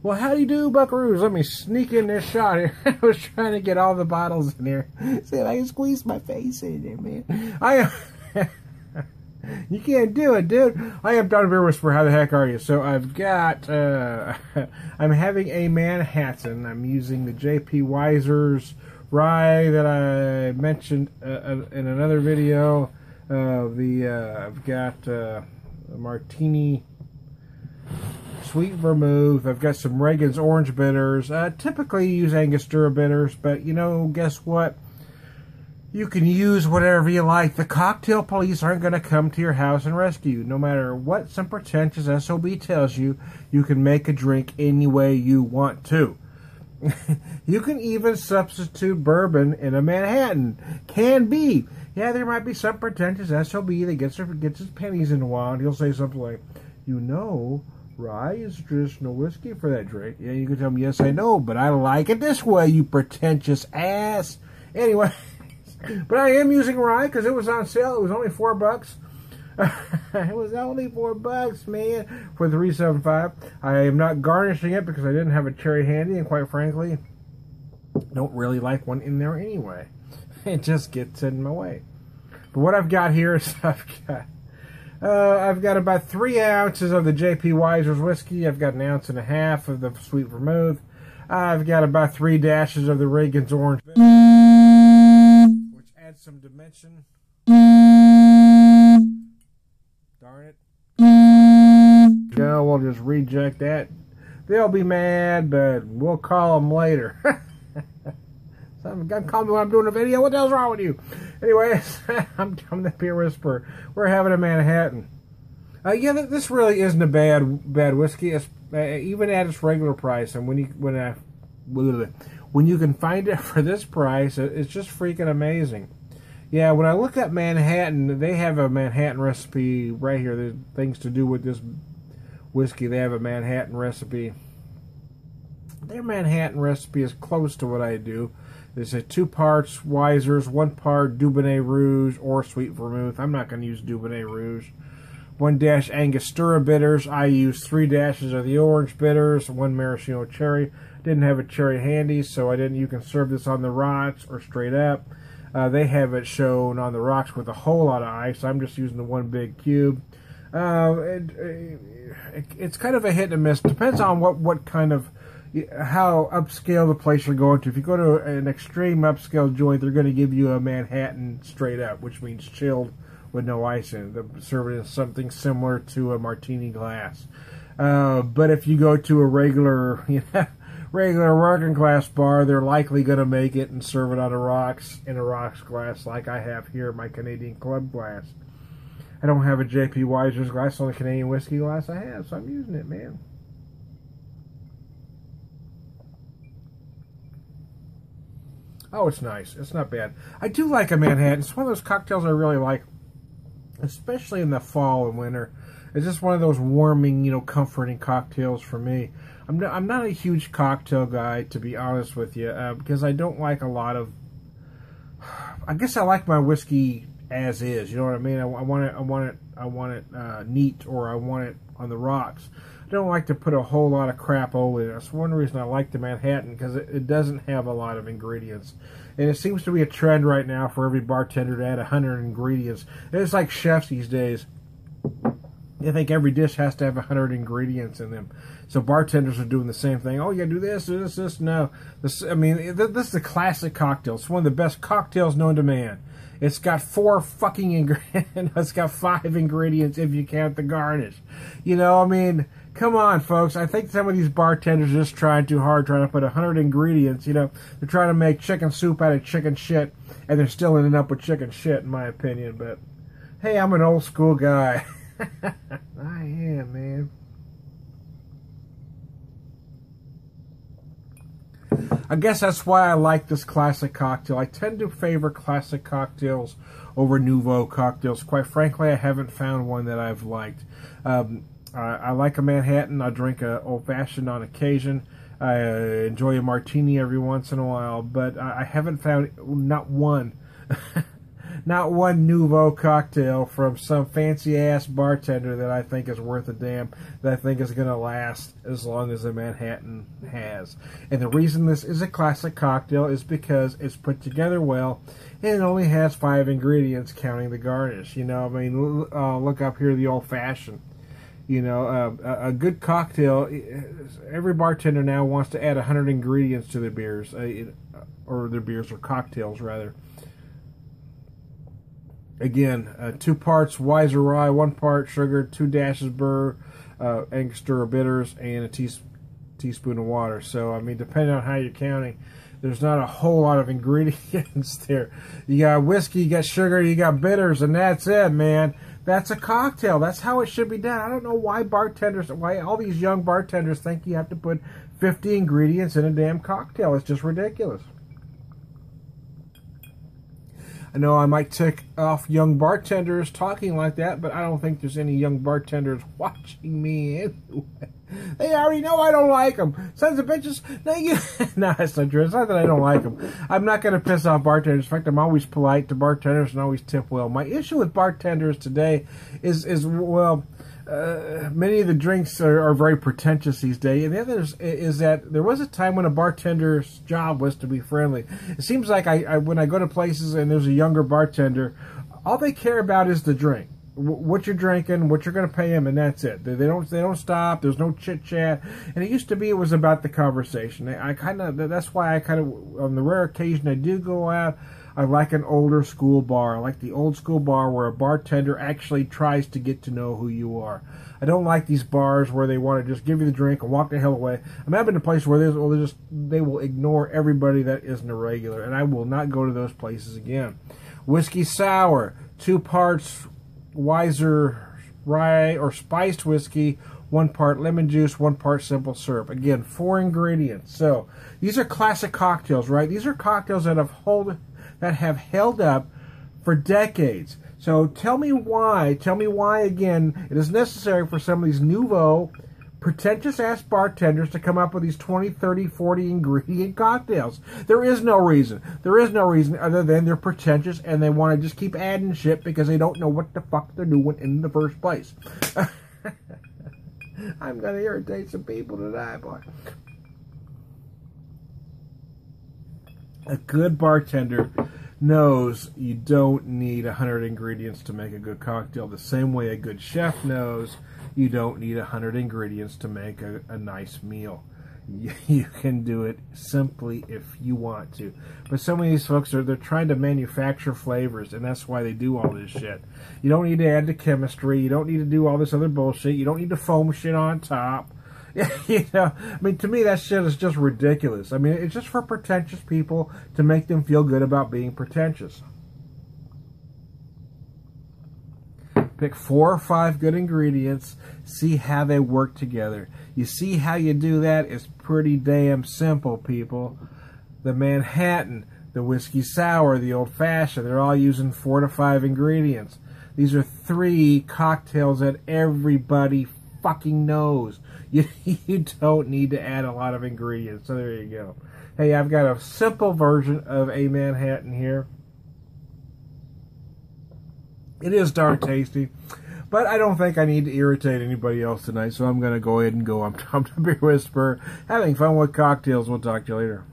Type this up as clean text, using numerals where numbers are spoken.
Well, how do you do, buckaroos? Let me sneak in this shot here. I was trying to get all the bottles in here. See if I can squeeze my face in there, man. You can't do it, dude. I am Don Beer Whisperer. How the heck are you? So I've got, I'm having a Manhattan. I'm using the JPWiser's rye that I mentioned in another video. I've got a martini sweet vermouth. I've got some Reagan's orange bitters. Typically use Angostura bitters, but you know, guess what? You can use whatever you like. The cocktail police aren't going to come to your house and rescue you. No matter what some pretentious SOB tells you, you can make a drink any way you want to. You can even substitute bourbon in a Manhattan. Can be. Yeah, there might be some pretentious SOB that gets his pennies in a while, and he'll say something like, you know, rye is traditional whiskey for that drink. Yeah, you can tell him, yes, I know, but I like it this way, you pretentious ass. Anyway, but I am using rye because it was on sale. It was only $4. It was only $4, man, for the $3.75. I am not garnishing it because I didn't have a cherry handy, and quite frankly, don't really like one in there anyway. It just gets in my way. But what I've got here is I've got about 3 ounces of the JPWiser's whiskey. I've got 1.5 ounces of the sweet vermouth. I've got about 3 dashes of the Reagan's orange bitter, which adds some dimension. Darn it. No, we'll just reject that. They'll be mad, but we'll call them later. Some guy call me when I'm doing a video. What the hell's wrong with you? Anyways, I'm the Beer Whisperer. We're having a Manhattan. Yeah, this really isn't a bad whiskey, even at its regular price. And when you can find it for this price, it's just freaking amazing. Yeah, when I look at Manhattan, they have a Manhattan recipe right here. There's things to do with this whiskey. They have a Manhattan recipe. Their Manhattan recipe is close to what I do. There's 2 parts Wisers, 1 part Dubonnet Rouge or sweet vermouth. I'm not going to use Dubonnet Rouge. 1 dash Angostura bitters. I use 3 dashes of the orange bitters. 1 maraschino cherry. Didn't have a cherry handy, so I didn't. You can serve this on the rocks or straight up. They have it shown on the rocks with a whole lot of ice. I'm just using the 1 big cube. It's kind of a hit and miss. Depends on what kind of, how upscale the place you're going to. If you go to an extreme upscale joint, they're going to give you a Manhattan straight up, which means chilled with no ice in it. They'll serve it in something similar to a martini glass. But if you go to a regular working class bar, they're likely going to make it and serve it on the rocks in a rocks glass like I have here, my Canadian Club glass. I don't have a JPWiser's glass, on the Canadian whiskey glass I have, so I'm using it, man. Oh, it's nice. It's not bad. I do like a Manhattan. It's one of those cocktails I really like, especially in the fall and winter. It's just one of those warming, comforting cocktails for me. I'm not a huge cocktail guy, to be honest with you, because I don't like a lot of. I guess I like my whiskey as is. You know what I mean? I want it neat, or I want it on the rocks. I don't like to put a whole lot of crap over it. That's one reason I like the Manhattan, because it doesn't have a lot of ingredients. And it seems to be a trend right now for every bartender to add 100 ingredients. It's like chefs these days. They think every dish has to have 100 ingredients in them. So bartenders are doing the same thing. Oh, you gotta do this, this. No. This is a classic cocktail. It's one of the best cocktails known to man. It's got 4 fucking ingredients. It's got 5 ingredients if you count the garnish. Come on, folks. I think some of these bartenders are just trying too hard, trying to put 100 ingredients. They're trying to make chicken soup out of chicken shit, and they're still ending up with chicken shit, in my opinion. But, hey, I'm an old school guy. I am, man. I guess that's why I like this classic cocktail. I tend to favor classic cocktails over nouveau cocktails. Quite frankly, I haven't found one that I've liked. I like a Manhattan. I drink a old-fashioned on occasion. I enjoy a martini every once in a while, but I haven't found not one not one nouveau cocktail from some fancy-ass bartender that I think is worth a damn, that I think is going to last as long as the Manhattan has. And the reason this is a classic cocktail is because it's put together well, and it only has 5 ingredients, counting the garnish. You know, I mean, look up here, the old-fashioned. You know, a good cocktail, every bartender now wants to add 100 ingredients to their beers, or cocktails, rather. Again, 2 parts Wiser rye, 1 part sugar, 2 dashes burr, Angostura bitters, and a teaspoon of water. So, I mean, depending on how you're counting, there's not a whole lot of ingredients there. You got whiskey, you got sugar, you got bitters, and that's it, man. That's a cocktail. That's how it should be done. I don't know why all these young bartenders think you have to put 50 ingredients in a damn cocktail. It's just ridiculous. I know I might tick off young bartenders talking like that, but I don't think there's any young bartenders watching me anyway. They already know I don't like them. Sons of bitches. No, that's not true. It's not that I don't like them. I'm not going to piss off bartenders. In fact, I'm always polite to bartenders and always tip well. My issue with bartenders today is many of the drinks are very pretentious these days. And the other is that there was a time when a bartender's job was to be friendly. It seems like when I go to places and there's a younger bartender, all they care about is the drink. What you're drinking, what you're going to pay them, and that's it. They don't stop. There's no chit chat. And it used to be it was about the conversation. That's why on the rare occasion I do go out, I like an older school bar. I like the old school bar where a bartender actually tries to get to know who you are. I don't like these bars where they want to just give you the drink and walk the hell away. I've been to places where they will ignore everybody that isn't a regular, and I will not go to those places again. Whiskey sour, 2 parts Wiser rye or spiced whiskey, 1 part lemon juice, 1 part simple syrup. Again, 4 ingredients. So these are classic cocktails, right? These are cocktails that have held up for decades. So tell me why again it is necessary for some of these nouveau, pretentious-ass bartenders to come up with these 20, 30, 40 ingredient cocktails. There is no reason. There is no reason other than they're pretentious and they want to just keep adding shit because they don't know what the fuck they're doing in the first place. I'm going to irritate some people tonight, boy. A good bartender knows you don't need 100 ingredients to make a good cocktail. The same way a good chef knows you don't need 100 ingredients to make a nice meal. You can do it simply if you want to. But so many of these folks, they're trying to manufacture flavors, and that's why they do all this shit. You don't need to add to chemistry. You don't need to do all this other bullshit. You don't need to foam shit on top. You know, I mean, to me, that shit is just ridiculous. I mean, it's just for pretentious people to make them feel good about being pretentious. Pick 4 or 5 good ingredients. See how they work together. You see how you do that? It's pretty damn simple, people. The Manhattan, the whiskey sour, the old-fashioned, they're all using 4 to 5 ingredients. These are 3 cocktails that everybody fucking knows. You don't need to add a lot of ingredients. So there you go. Hey, I've got a simple version of a Manhattan here. It is darn tasty, but I don't think I need to irritate anybody else tonight, so I'm going to go ahead and go. I'm Tom the Beer Whisperer, having fun with cocktails. We'll talk to you later.